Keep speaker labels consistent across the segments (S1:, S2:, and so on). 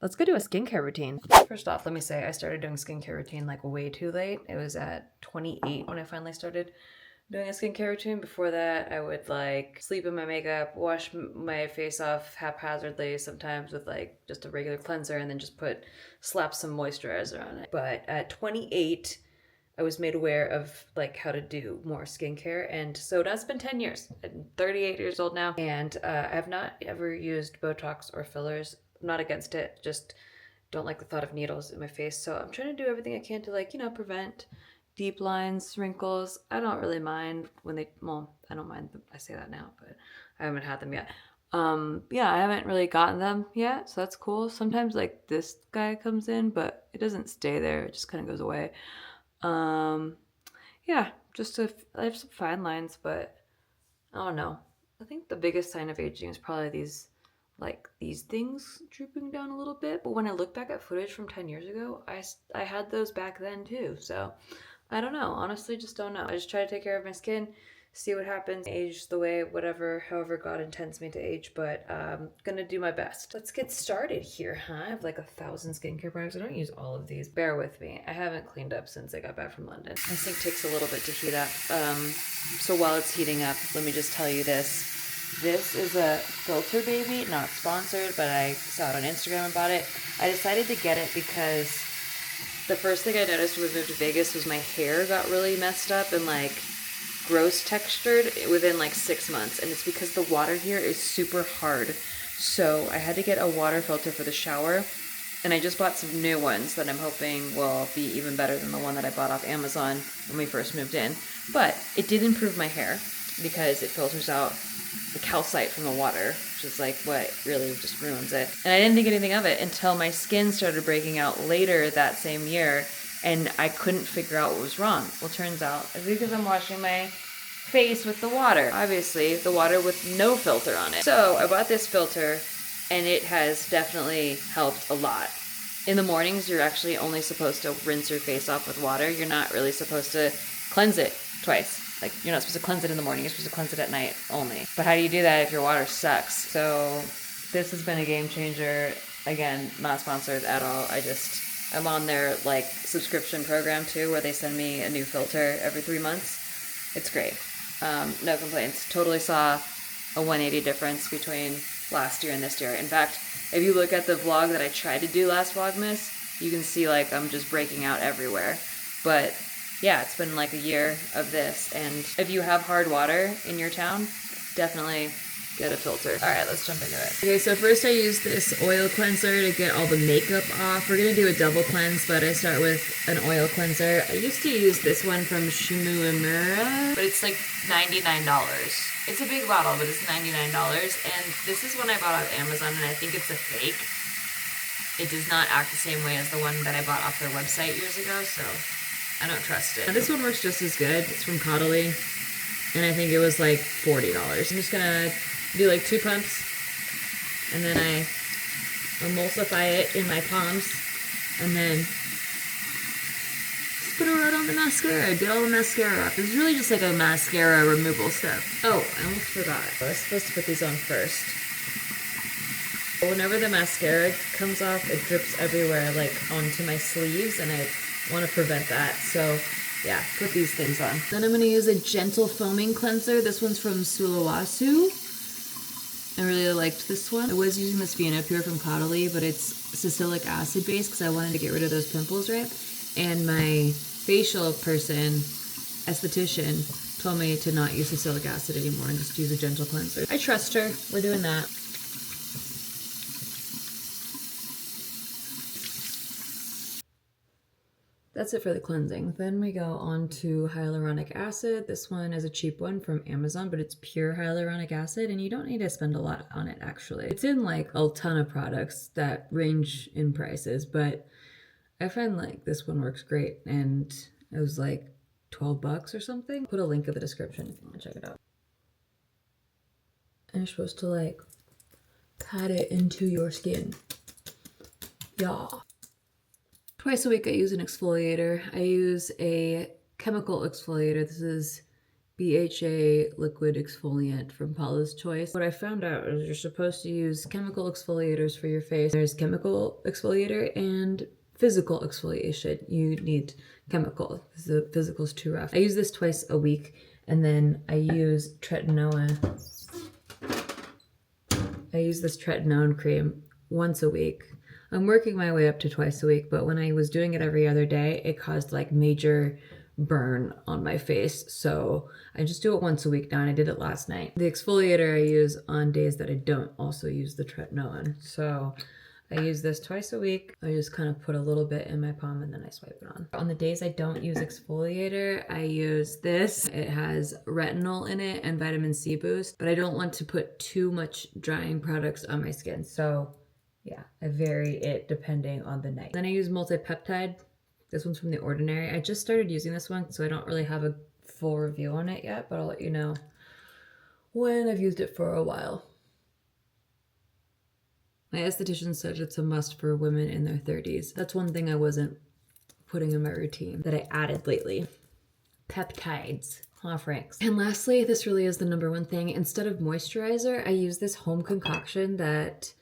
S1: Let's go do a skincare routine. First off, let me say I started doing skincare routine like way too late. It was at 28 when I finally started doing a skincare routine. Before that, I would like sleep in my makeup, wash my face off haphazardly, sometimes with like just a regular cleanser, and then just slap some moisturizer on it. But at 28, I was made aware of like how to do more skincare, and so that's been 10 years. I'm 38 years old now, and I have not ever used Botox or fillers. I'm not against it, just don't like the thought of needles in my face. So I'm trying to do everything I can to like, prevent deep lines, wrinkles. I don't really mind when I don't mind them. I say that now, but I haven't had them yet. Yeah, I haven't really gotten them yet, so that's cool. Sometimes like this guy comes in, but it doesn't stay there. It just kind of goes away. Yeah, I have some fine lines, but I don't know. I think the biggest sign of aging is probably these things drooping down a little bit. But when I look back at footage from 10 years ago, I had those back then too. So I don't know. Honestly, just don't know. I just try to take care of my skin, see what happens, age the way, however God intends me to age, but I'm gonna do my best. Let's get started here, huh? I have like 1,000 skincare products. I don't use all of these. Bear with me. I haven't cleaned up since I got back from London. My sink takes a little bit to heat up. So while it's heating up, let me just tell you this. This is a filter baby, not sponsored, but I saw it on Instagram and bought it. I decided to get it because the first thing I noticed when we moved to Vegas was my hair got really messed up and like gross textured within like 6 months. And it's because the water here is super hard. So I had to get a water filter for the shower. And I just bought some new ones that I'm hoping will be even better than the one that I bought off Amazon when we first moved in. But it did improve my hair because it filters out the calcite from the water, which is like what really just ruins it. And I didn't think anything of it until my skin started breaking out later that same year, and I couldn't figure out what was wrong. Well, turns out it's because I'm washing my face with the water. Obviously, the water with no filter on it. So I bought this filter, and it has definitely helped a lot. In the mornings, you're actually only supposed to rinse your face off with water. You're not really supposed to cleanse it twice. Like, you're not supposed to cleanse it in the morning, you're supposed to cleanse it at night only. But how do you do that if your water sucks? So this has been a game changer. Again, not sponsored at all. I'm on their like subscription program too, where they send me a new filter every 3 months. It's great. No complaints. Totally saw a 180 difference between last year and this year. In fact, if you look at the vlog that I tried to do last Vlogmas, you can see like I'm just breaking out everywhere. But yeah, it's been like a year of this, and if you have hard water in your town, definitely get a filter. All right, let's jump into it. Okay, so first I use this oil cleanser to get all the makeup off. We're gonna do a double cleanse, but I start with an oil cleanser. I used to use this one from Shimura, but it's like $99. It's a big bottle, but it's $99, and this is one I bought off Amazon, and I think it's a fake. It does not act the same way as the one that I bought off their website years ago, so I don't trust it. Now, this one works just as good. It's from Caudalie, and I think it was like $40. I'm just gonna do like 2 pumps, and then I emulsify it in my palms, and then just put it right on the mascara. Get all the mascara off. It's really just like a mascara removal step. Oh, I almost forgot. I was supposed to put these on first. Whenever the mascara comes off, it drips everywhere, like onto my sleeves, and I want to prevent that. So yeah, put these things on. Then I'm going to use a gentle foaming cleanser. This one's from Sulawesi. I really liked this one. I was using this Vienna Pure from Caudalie, but it's salicylic acid based because I wanted to get rid of those pimples, right? And my facial person, esthetician, told me to not use salicylic acid anymore and just use a gentle cleanser. I trust her. We're doing that. That's it for the cleansing. Then we go on to hyaluronic acid. This one is a cheap one from Amazon, but it's pure hyaluronic acid, and you don't need to spend a lot on it, actually. It's in like a ton of products that range in prices, but I find like this one works great, and it was like 12 bucks or something. Put a link in the description if you want to check it out. And you're supposed to like pat it into your skin. Yeah. Twice a week I use an exfoliator. I use a chemical exfoliator. This is BHA liquid exfoliant from Paula's Choice. What I found out is you're supposed to use chemical exfoliators for your face. There's chemical exfoliator and physical exfoliation. You need chemical because the physical is too rough. I use this twice a week, and then I use tretinoin. I use this tretinoin cream once a week. I'm working my way up to twice a week, but when I was doing it every other day, it caused like major burn on my face. So I just do it once a week now, and I did it last night. The exfoliator I use on days that I don't also use the tretinoin. So I use this twice a week. I just kind of put a little bit in my palm and then I swipe it on. On the days I don't use exfoliator, I use this. It has retinol in it and vitamin C boost, but I don't want to put too much drying products on my skin. So yeah, I vary it depending on the night. Then I use multi-peptide. This one's from The Ordinary. I just started using this one, so I don't really have a full review on it yet, but I'll let you know when I've used it for a while. My esthetician said it's a must for women in their 30s. That's one thing I wasn't putting in my routine that I added lately. Peptides. Aw, Franks. And lastly, this really is the number one thing. Instead of moisturizer, I use this home concoction that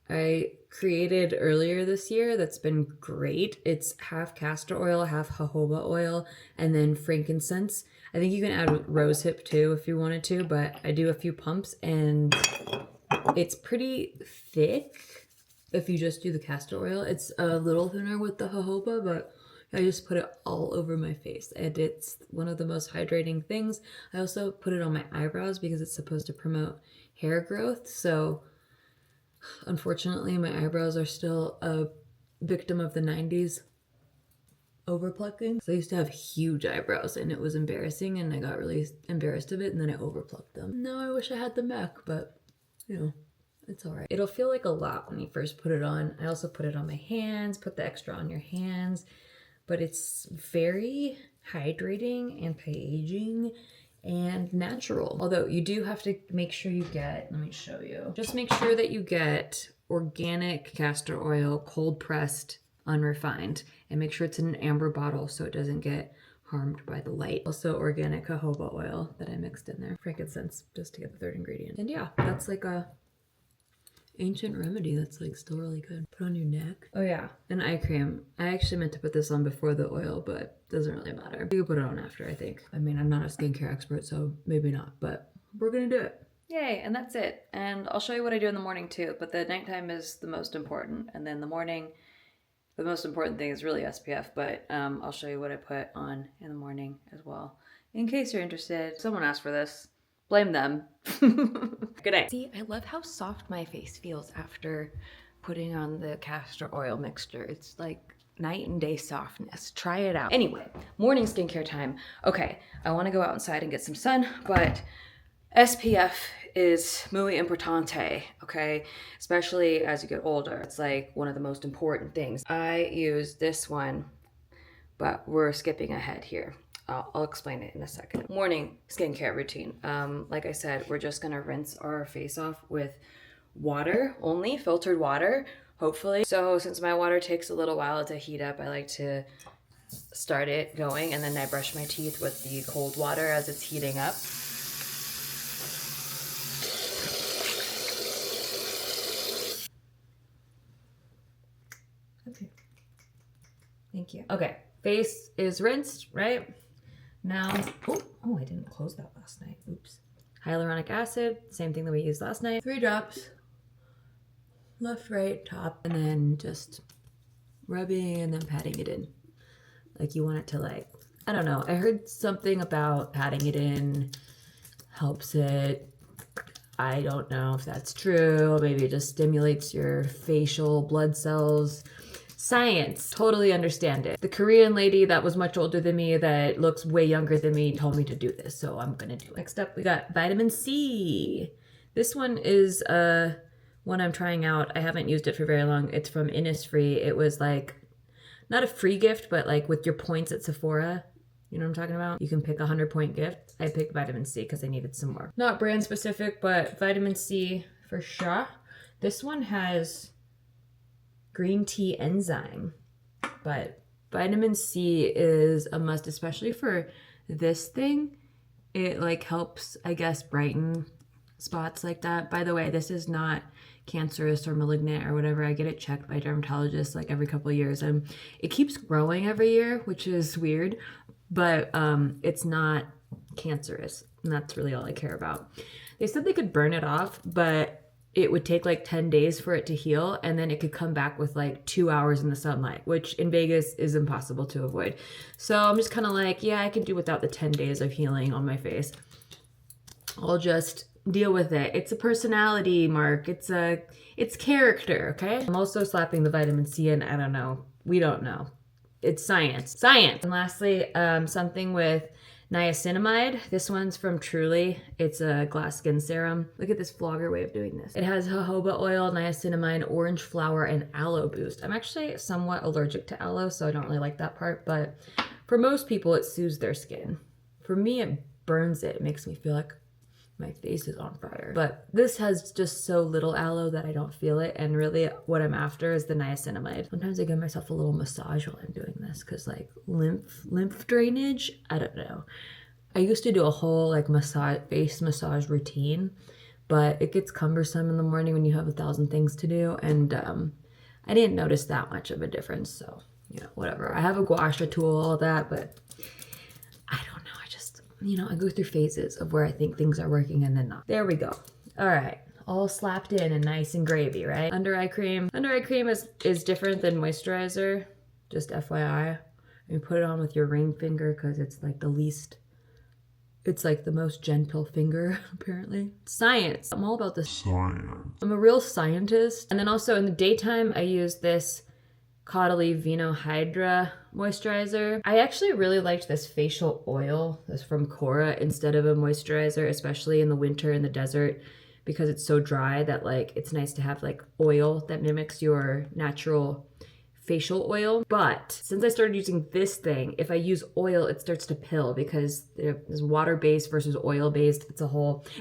S1: I created earlier this year that's been great. It's half castor oil, half jojoba oil, and then frankincense. I think you can add rosehip too if you wanted to, but I do a few pumps and it's pretty thick if you just do the castor oil. It's a little thinner with the jojoba, but I just put it all over my face and it's one of the most hydrating things. I also put it on my eyebrows because it's supposed to promote hair growth. So unfortunately, my eyebrows are still a victim of the 90s overplucking. So I used to have huge eyebrows and it was embarrassing and I got really embarrassed of it and then I overplucked them. Now I wish I had the MAC, but you know, it's all right. It'll feel like a lot when you first put it on. I also put it on my hands, put the extra on your hands, but it's very hydrating, anti-aging, and natural. Although you do have to make sure you get, let me show you. Just make sure that you get organic castor oil, cold pressed, unrefined, and make sure it's in an amber bottle so it doesn't get harmed by the light. Also organic jojoba oil that I mixed in there. Frankincense, just to get the third ingredient. And yeah, that's like a ancient remedy that's like still really good. Put on your neck. Oh yeah, an eye cream. I actually meant to put this on before the oil, but doesn't really matter. You can put it on after, I think. I mean, I'm not a skincare expert, so maybe not, but we're gonna do it. Yay, and that's it. And I'll show you what I do in the morning too, but the nighttime is the most important. And then the morning, the most important thing is really SPF, but I'll show you what I put on in the morning as well. In case you're interested, someone asked for this. Blame them. Good night. See, I love how soft my face feels after putting on the castor oil mixture. It's like night and day softness. Try it out. Anyway, morning skincare time. Okay, I want to go outside and get some sun, but SPF is muy importante, okay? Especially as you get older. It's like one of the most important things. I use this one, but we're skipping ahead here. I'll explain it in a second. Morning skincare routine. Like I said, we're just gonna rinse our face off with water, only filtered water, hopefully. So since my water takes a little while to heat up, I like to start it going and then I brush my teeth with the cold water as it's heating up. Okay. Thank you. Okay, face is rinsed, right? Now, oh, I didn't close that last night. Oops. Hyaluronic acid, same thing that we used last night. 3 drops, left, right, top, and then just rubbing and then patting it in. Like you want it to like, I don't know. I heard something about patting it in helps it. I don't know if that's true. Maybe it just stimulates your facial blood cells. Science, totally understand it. The Korean lady that was much older than me that looks way younger than me told me to do this, so I'm gonna do it. Next up, we got vitamin C. This one is one I'm trying out. I haven't used it for very long. It's from Innisfree. It was like, not a free gift, but like with your points at Sephora. You know what I'm talking about? You can pick a 100-point gift. I picked vitamin C because I needed some more. Not brand specific, but vitamin C for sure. This one has green tea enzyme, but vitamin C is a must, especially for this thing. It like helps, I guess, brighten spots like that. By the way, this is not cancerous or malignant or whatever. I get it checked by dermatologists like every couple of years, and it keeps growing every year, which is weird, but it's not cancerous, and that's really all I care about. They said they could burn it off, but it would take like 10 days for it to heal, and then it could come back with like 2 hours in the sunlight, which in Vegas is impossible to avoid. So I'm just kind of like, yeah, I can do without the 10 days of healing on my face. I'll just deal with it. It's a personality mark. It's character, okay? I'm also slapping the vitamin C in. I don't know. We don't know. It's science. Science! And lastly, something with niacinamide. This one's from Truly. It's a glass skin serum. Look at this vlogger way of doing this. It has jojoba oil, niacinamide, orange flower, and aloe boost. I'm actually somewhat allergic to aloe, so I don't really like that part, but for most people, it soothes their skin. For me, it burns it. It makes me feel like my face is on fire. But this has just so little aloe that I don't feel it, and really what I'm after is the niacinamide. Sometimes I give myself a little massage while I'm doing this, because like lymph drainage, I don't know. I used to do a whole like face massage routine, but it gets cumbersome in the morning when you have 1,000 things to do, and I didn't notice that much of a difference, so you know, whatever. I have a gua sha tool, all that, but I don't know. You know, I go through phases of where I think things are working and then not. There we go. All right, all slapped in and nice and gravy, right? Under eye cream. Under eye cream is different than moisturizer, just FYI. You put it on with your ring finger because it's like the least, it's like the most gentle finger, apparently. Science. I'm all about this. Science. I'm a real scientist. And then also in the daytime, I use this Caudalie Vino Hydra moisturizer. I actually really liked this facial oil. This from Cora instead of a moisturizer, especially in the winter in the desert, because it's so dry that like it's nice to have like oil that mimics your natural facial oil. But since I started using this thing, if I use oil, it starts to pill because there's water-based versus oil-based.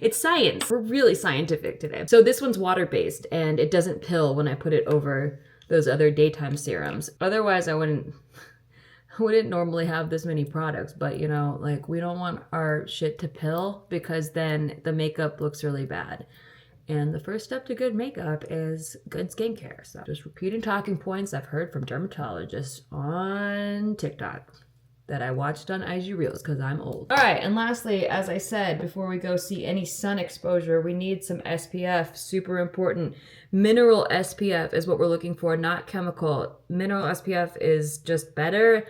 S1: It's science. We're really scientific today. So this one's water-based and it doesn't pill when I put it over those other daytime serums. Otherwise, I wouldn't normally have this many products, but you know, like we don't want our shit to pill because then the makeup looks really bad. And the first step to good makeup is good skincare. So just repeating talking points I've heard from dermatologists on TikTok that I watched on IG Reels because I'm old. All right, and lastly, as I said, before we go see any sun exposure, we need some SPF, super important. Mineral SPF is what we're looking for, not chemical. Mineral SPF is just better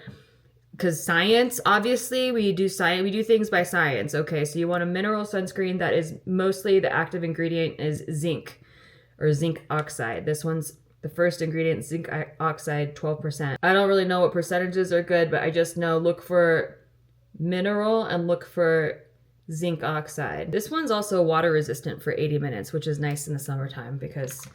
S1: because science, obviously, we do things by science. Okay, so you want a mineral sunscreen that is mostly the active ingredient is zinc or zinc oxide. This one's the first ingredient, zinc oxide, 12%. I don't really know what percentages are good, but I just know look for mineral and look for zinc oxide. This one's also water resistant for 80 minutes, which is nice in the summertime because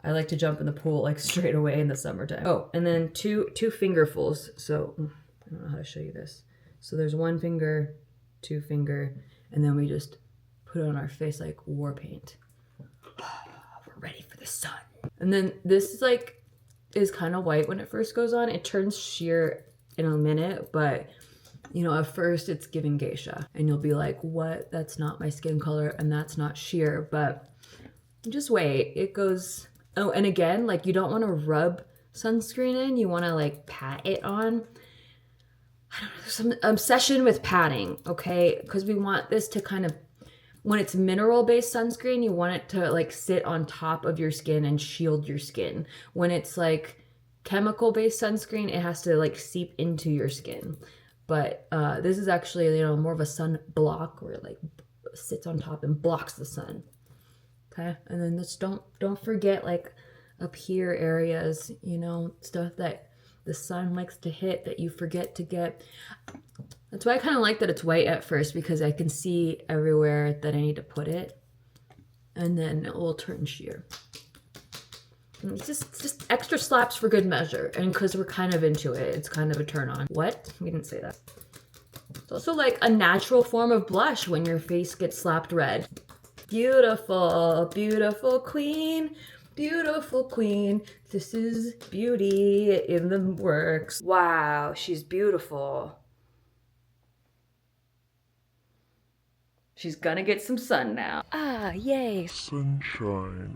S1: I like to jump in the pool like straight away in the summertime. Oh, and then two fingerfuls. So I don't know how to show you this. So there's one finger, two finger, and then we just put it on our face like war paint. We're ready for the sun. And then this is kind of white when it first goes on. It turns sheer in a minute, but you know, at first it's giving geisha and you'll be like, what? That's not my skin color and that's not sheer, but just wait, it goes. Oh, and again, like you don't want to rub sunscreen in, you want to like pat it on. I don't know, there's some obsession with patting, okay? Because we want this to kind of, when it's mineral-based sunscreen, you want it to like sit on top of your skin and shield your skin. When it's like chemical-based sunscreen, it has to like seep into your skin. But this is actually, you know, more of a sun block where it like sits on top and blocks the sun. Okay, and then just don't forget like up here areas, you know, stuff that the sun likes to hit that you forget to get. That's why I kind of like that it's white at first, because I can see everywhere that I need to put it, and then it will turn sheer. And it's just extra slaps for good measure, and because we're kind of into it, it's kind of a turn on. What? We didn't say that. It's also like a natural form of blush when your face gets slapped red. Beautiful, beautiful queen, beautiful queen. This is beauty in the works. Wow, she's beautiful. She's gonna get some sun now.
S2: Ah, yay.
S3: Sunshine.